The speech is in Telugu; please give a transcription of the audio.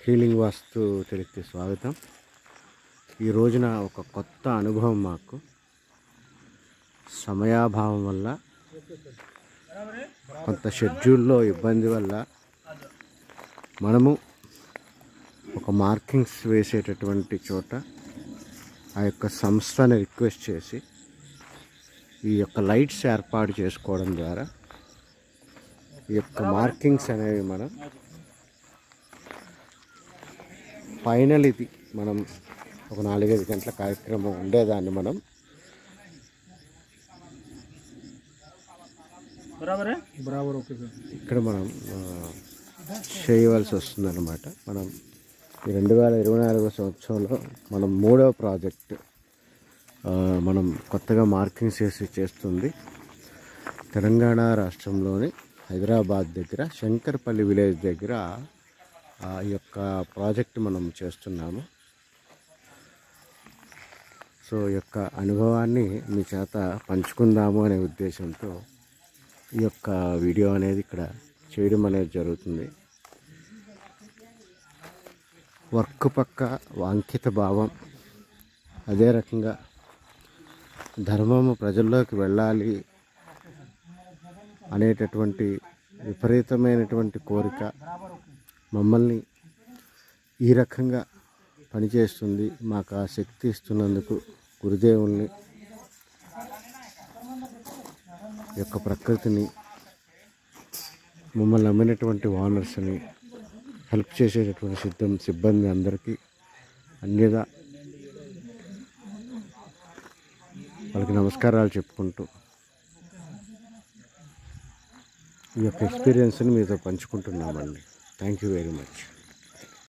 హీలింగ్ వాస్తు తెలికి స్వాగతం. ఈ రోజున ఒక కొత్త అనుభవం మాకు. సమయాభావం వల్ల, కొంత షెడ్యూల్లో ఇబ్బంది వల్ల మనము ఒక మార్కింగ్స్ వేసేటటువంటి చోట ఆ యొక్క సంస్థని రిక్వెస్ట్ చేసి ఈ యొక్క లైట్స్ ఏర్పాటు చేసుకోవడం ద్వారా ఈ యొక్క మార్కింగ్స్ అనేవి మనం ఫైనల్ ఇది మనం ఒక 4-5 గంటల కార్యక్రమం ఉండేదాన్ని మనం ఇక్కడ మనం చేయవలసి వస్తుందన్నమాట. మనం ఈ 2024 సంవత్సరంలో మనం 3వ ప్రాజెక్ట్ మనం కొత్తగా మార్కింగ్స్ వేసి చేస్తుంది. తెలంగాణ రాష్ట్రంలోని హైదరాబాద్ దగ్గర శంకర్పల్లి విలేజ్ దగ్గర ఈ యొక్క ప్రాజెక్ట్ మనం చేస్తున్నాము. సో ఈ యొక్క అనుభవాన్ని మీ చేత పంచుకుందాము అనే ఉద్దేశంతో ఈ యొక్క వీడియో అనేది ఇక్కడ చేయడం అనేది జరుగుతుంది. వర్క్ పక్క అంకిత భావం, అదే రకంగా ధర్మము ప్రజల్లోకి వెళ్ళాలి అనేటటువంటి విపరీతమైనటువంటి కోరిక మమ్మల్ని ఈ రకంగా పనిచేస్తుంది. మాకు ఆ శక్తి ఇస్తున్నందుకు గురుదేవుల్ని, యొక్క ప్రకృతిని, మమ్మల్ని నమ్మినటువంటి ఓనర్స్ని, హెల్ప్ చేసేటటువంటి సిబ్బంది అందరికీ అన్యదా వాళ్ళకి నమస్కారాలు చెప్పుకుంటూ ఈ యొక్క ఎక్స్పీరియన్స్ని మీతో పంచుకుంటున్నామండి. Thank you very much.